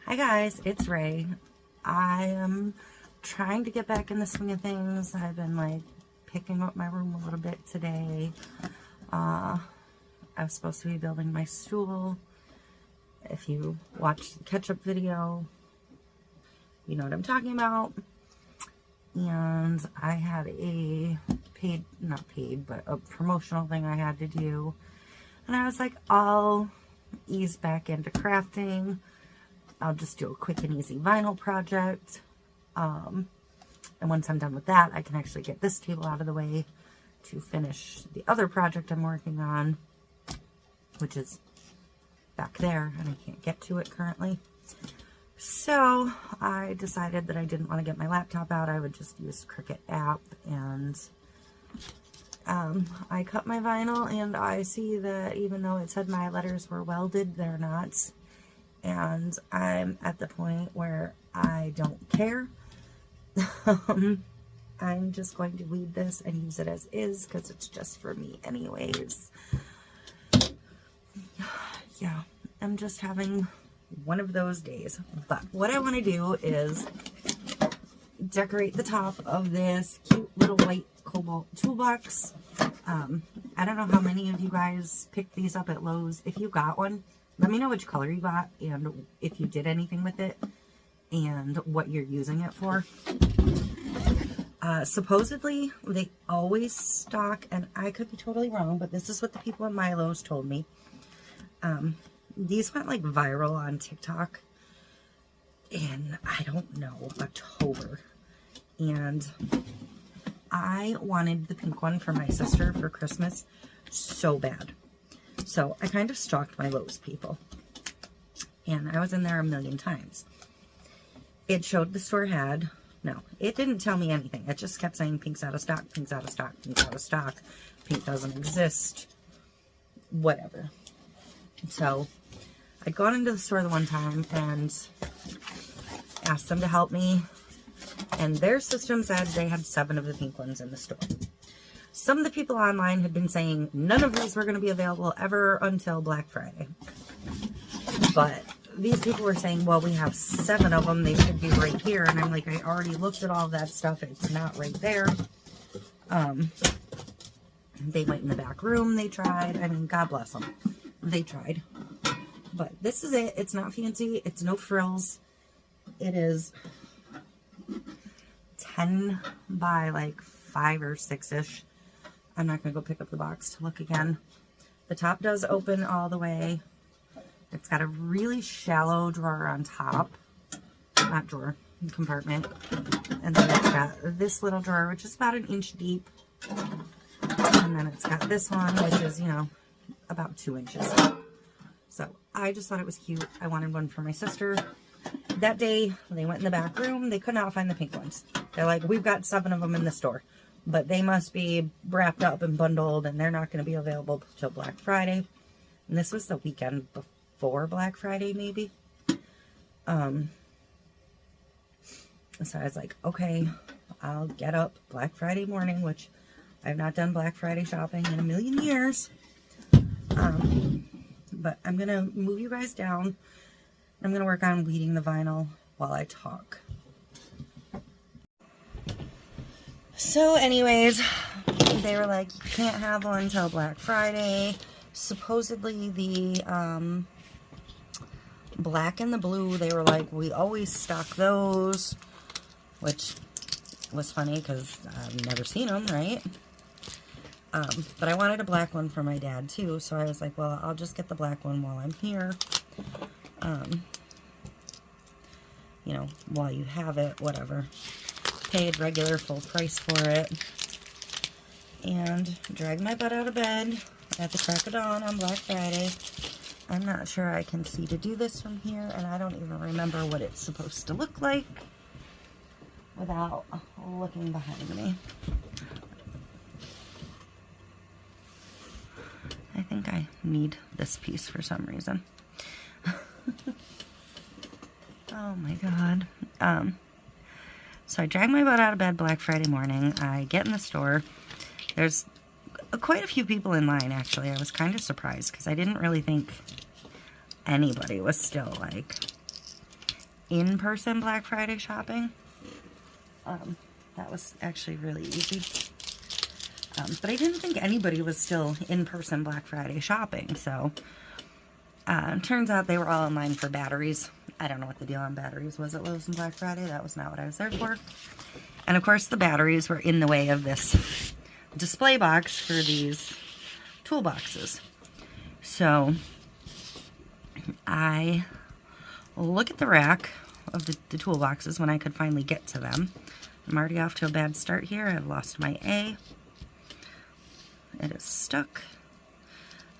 Hi guys, it's Ray. I am trying to get back in the swing of things. I've been like picking up my room a little bit today. I was supposed to be building my stool. If you watched the catch-up video, you know what I'm talking about. And I had a not paid, but a promotional thing I had to do. And I was like, I'll ease back into crafting. I'll just do a quick and easy vinyl project. And once I'm done with that, I can actually get this table out of the way to finish the other project I'm working on, which is back there, and I can't get to it currently. So I decided that I didn't want to get my laptop out. I would just use Cricut app, and I cut my vinyl, and I see that even though it said my letters were welded, they're not. And I'm at the point where I don't care. I'm just going to weed this and use it as is because it's just for me anyways. Yeah, I'm just having one of those days. But what I want to do is decorate the top of this cute little white cobalt toolbox. I don't know how many of you guys picked these up at Lowe's. If you got one, let me know which color you got and if you did anything with it and what you're using it for. Supposedly, they always stock, and I could be totally wrong, but this is what the people at my Lowe's told me. These went like viral on TikTok in, I don't know, October. And I wanted the pink one for my sister for Christmas so bad. So I kind of stalked my Lowe's people. And I was in there a million times. It showed the store had, no, it didn't tell me anything. It just kept saying pink's out of stock, pink's out of stock, pink's out of stock, pink doesn't exist, whatever. So I'd gone into the store the one time and asked them to help me. And their system said they had 7 of the pink ones in the store. Some of the people online had been saying none of these were going to be available ever until Black Friday. But these people were saying, well, we have 7 of them. They should be right here. And I'm like, I already looked at all that stuff. It's not right there. They went in the back room. They tried. I mean, God bless them. They tried. But this is it. It's not fancy. It's no frills. It is 10 by like 5 or 6-ish. I'm not going to go pick up the box to look again. The top does open all the way. It's got a really shallow drawer on top. Not drawer, compartment. And then it's got this little drawer, which is about 1 inch deep. And then it's got this one, which is, you know, about 2 inches. So I just thought it was cute. I wanted one for my sister. That day, they went in the back room. They could not find the pink ones. They're like, we've got 7 of them in the store. But they must be wrapped up and bundled, and they're not going to be available till Black Friday. And this was the weekend before Black Friday, maybe. So I was like, okay, I'll get up Black Friday morning, which I've not done Black Friday shopping in a million years. But I'm going to move you guys down. I'm going to work on weeding the vinyl while I talk. So anyways, they were like, you can't have one until Black Friday. Supposedly the black and the blue, they were like, we always stock those, which was funny because I've never seen them, right? But I wanted a black one for my dad too, so I was like, well, I'll just get the black one while I'm here. You know, while you have it, whatever. Paid regular full price for it. And dragged my butt out of bed at the crack of dawn on Black Friday. I'm not sure I can see to do this from here, and I don't even remember what it's supposed to look like without looking behind me. I think I need this piece for some reason. Oh my God. So I drag my butt out of bed Black Friday morning. I get in the store. There's quite a few people in line, actually. I was kind of surprised because I didn't really think anybody was still like in-person Black Friday shopping. That was actually really easy. But I didn't think anybody was still in-person Black Friday shopping, so turns out they were all in line for batteries. I don't know what the deal on batteries was at Lowe's on Black Friday. That was not what I was there for. And of course the batteries were in the way of this display box for these toolboxes. So I look at the rack of the toolboxes when I could finally get to them. I'm already off to a bad start here. I've lost my A. It is stuck.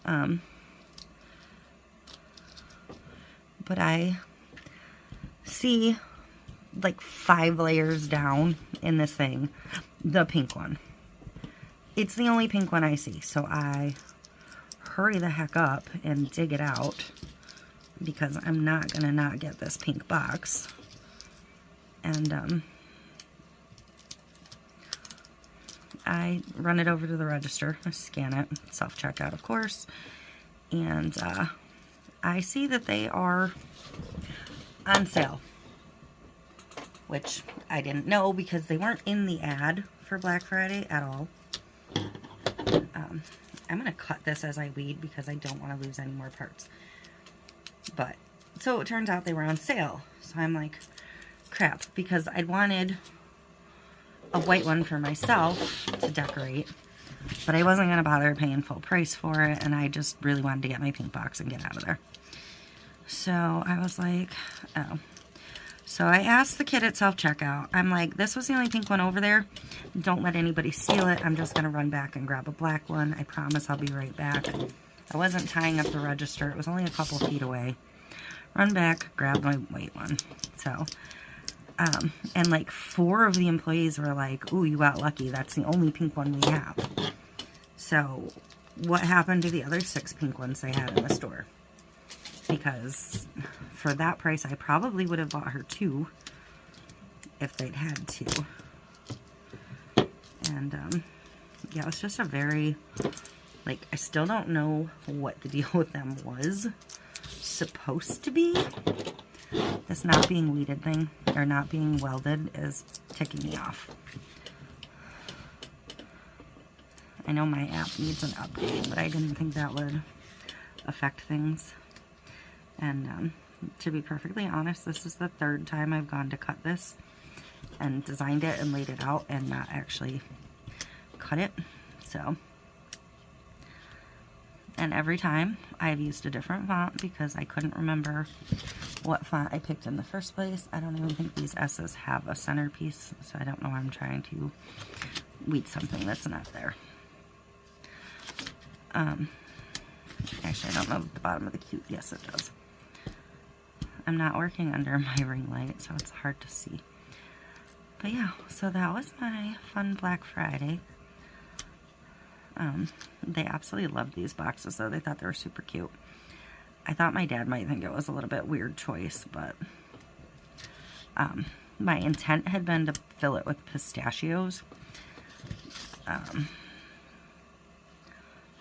But I see like 5 layers down in this thing, the pink one. It's the only pink one I see, so I hurry the heck up and dig it out because I'm not gonna not get this pink box. And I run it over to the register, I scan it, self-checkout of course, and I see that they are on sale, which I didn't know because they weren't in the ad for Black Friday at all. I'm going to cut this as I weed because I don't want to lose any more parts. But, so it turns out they were on sale. So I'm like, crap, because I wanted a white one for myself to decorate, but I wasn't going to bother paying full price for it, and I just really wanted to get my pink box and get out of there. So I was like, oh. So I asked the kid at self-checkout, I'm like, this was the only pink one over there. Don't let anybody steal it. I'm just going to run back and grab a black one. I promise I'll be right back. I wasn't tying up the register. It was only a couple feet away. Run back, grab my white one. So, and like 4 of the employees were like, ooh, you got lucky. That's the only pink one we have. So what happened to the other 6 pink ones they had in the store? Because for that price, I probably would have bought her 2 if they'd had 2. And, yeah, it was just a very, like, I still don't know what the deal with them was supposed to be. This not being weeded thing, or not being welded, is ticking me off. I know my app needs an update, but I didn't think that would affect things. And to be perfectly honest, this is the 3rd time I've gone to cut this and designed it and laid it out and not actually cut it. So, and every time I've used a different font because I couldn't remember what font I picked in the first place. I don't even think these S's have a centerpiece, so I don't know why I'm trying to weed something that's not there. Actually, I don't know the bottom of the cute. Yes, it does. I'm not working under my ring light, so it's hard to see. But yeah, so that was my fun Black Friday. They absolutely loved these boxes, though. They thought they were super cute. I thought my dad might think it was a little bit weird choice, but my intent had been to fill it with pistachios.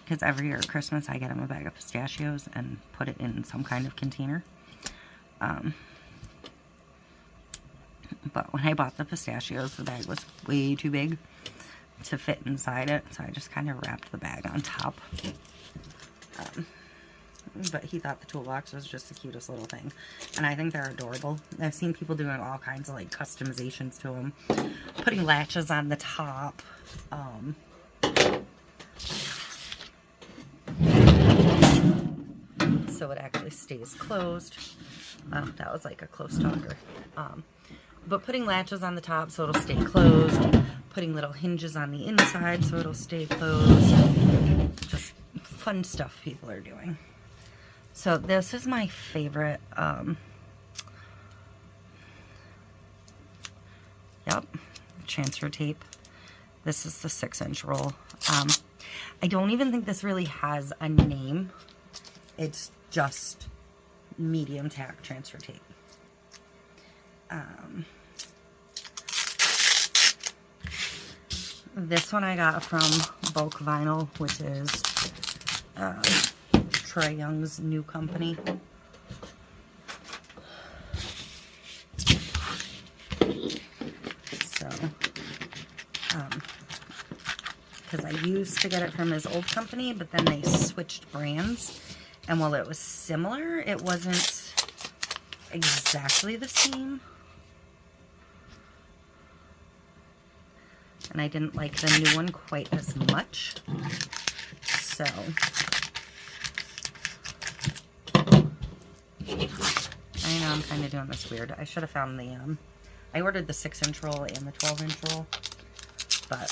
Because every year at Christmas I get him a bag of pistachios and put it in some kind of container. But when I bought the pistachios, the bag was way too big to fit inside it, so I just kind of wrapped the bag on top. But he thought the toolbox was just the cutest little thing, and I think they're adorable. I've seen people doing all kinds of like customizations to them, putting latches on the top, so it actually stays closed. That was like a close talker. But putting latches on the top so it'll stay closed, putting little hinges on the inside so it'll stay closed. Just fun stuff people are doing. So this is my favorite, transfer tape. This is the 6-inch roll. I don't even think this really has a name. It's just medium tack transfer tape. This one I got from Bulk Vinyl, which is Troy Young's new company. I used to get it from his old company, but then they switched brands. And while it was similar, it wasn't exactly the same. And I didn't like the new one quite as much. So I know I'm kind of doing this weird. I should have found the, I ordered the 6-inch roll and the 12-inch roll, but,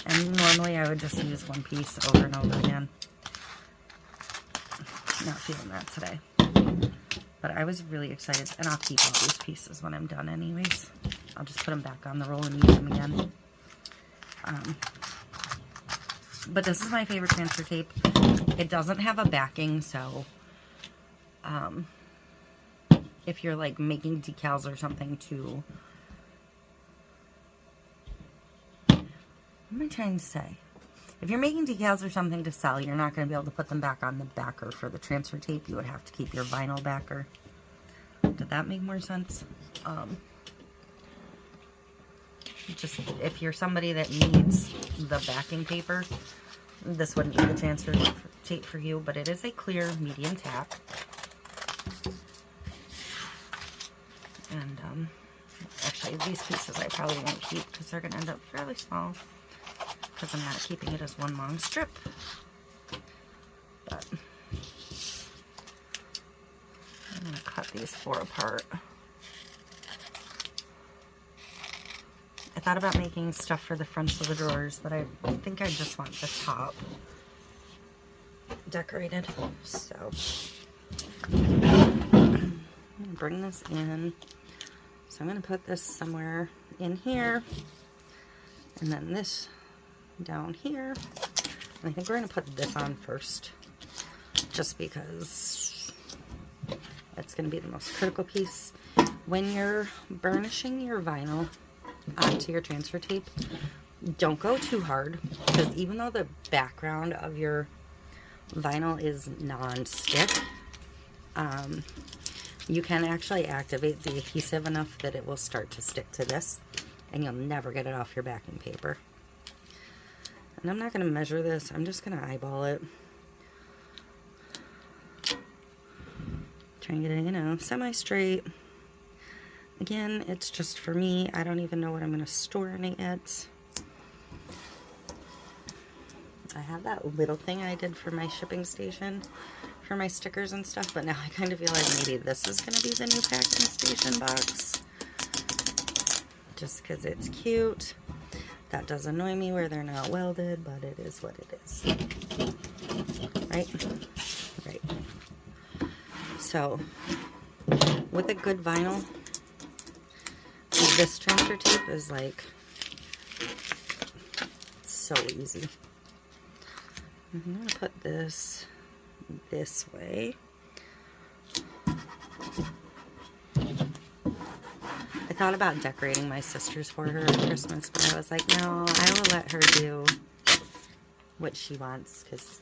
and normally I would just use one piece over and over again. Not feeling that today. But I was really excited, and I'll keep all these pieces when I'm done anyways. I'll just put them back on the roll and use them again. But this is my favorite transfer tape. It doesn't have a backing, so if you're like making decals or something to, what am I trying to say? If you're making decals or something to sell, you're not going to be able to put them back on the backer for the transfer tape. You would have to keep your vinyl backer. Did that make more sense? Just if you're somebody that needs the backing paper, this wouldn't be the transfer tape for you, but it is a clear medium tack. And actually these pieces I probably won't keep because they're going to end up fairly small because I'm not keeping it as one long strip. But I'm going to cut these 4 apart. I thought about making stuff for the fronts of the drawers, but I think I just want the top decorated. So I'm going to bring this in. So I'm going to put this somewhere in here, and then this down here. And I think we're going to put this on first, just because it's going to be the most critical piece. When you're burnishing your vinyl onto your transfer tape, don't go too hard, because even though the background of your vinyl is non-stick, you can actually activate the adhesive enough that it will start to stick to this, and you'll never get it off your backing paper. And I'm not going to measure this, I'm just going to eyeball it. Try and get it, you know, semi-straight. Again, it's just for me. I don't even know what I'm going to store in it yet. I have that little thing I did for my shipping station for my stickers and stuff, but now I kind of feel like maybe this is going to be the new packing station box. Just because it's cute. That does annoy me where they're not welded, but it is what it is. Right? Right. So, with a good vinyl, this transfer tape is like so easy. I'm going to put this way. I thought about decorating my sisters for her at Christmas, but I was like, no, I will let her do what she wants, because,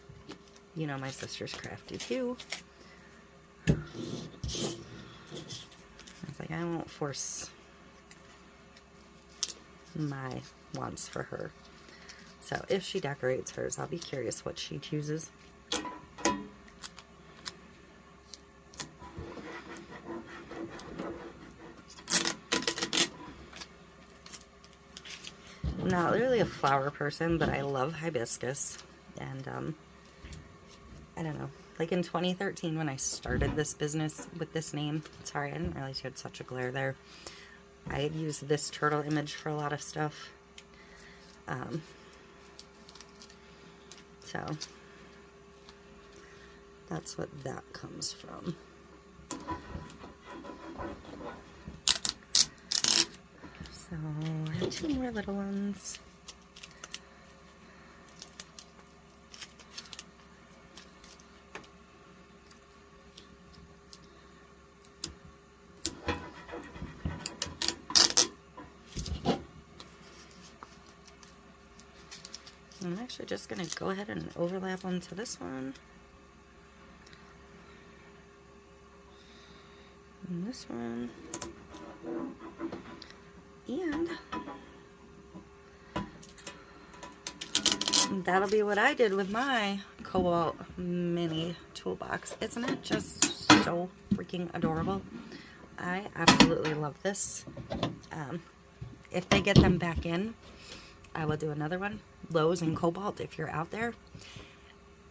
you know, my sister's crafty too. I was like, I won't force my wants for her. So if she decorates hers, I'll be curious what she chooses. I'm not really a flower person, but I love hibiscus. And I don't know, like in 2013 when I started this business with this name, sorry, I didn't realize you had such a glare there. I had used this turtle image for a lot of stuff. So that's what that comes from. So I have 2 more little ones. I'm actually just going to go ahead and overlap onto this one. And this one. And that'll be what I did with my Cobalt mini toolbox. Isn't it just so freaking adorable? I absolutely love this. If they get them back in, I will do another one. Lowe's and Cobalt, if you're out there,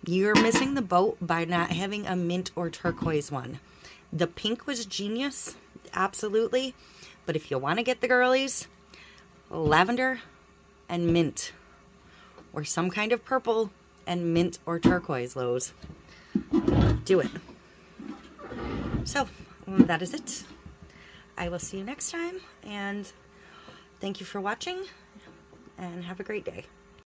you're missing the boat by not having a mint or turquoise one. The pink was genius, absolutely. But if you want to get the girlies, lavender and mint, or some kind of purple and mint or turquoise, Lowe's. Do it. So that is it. I will see you next time, and thank you for watching, and have a great day.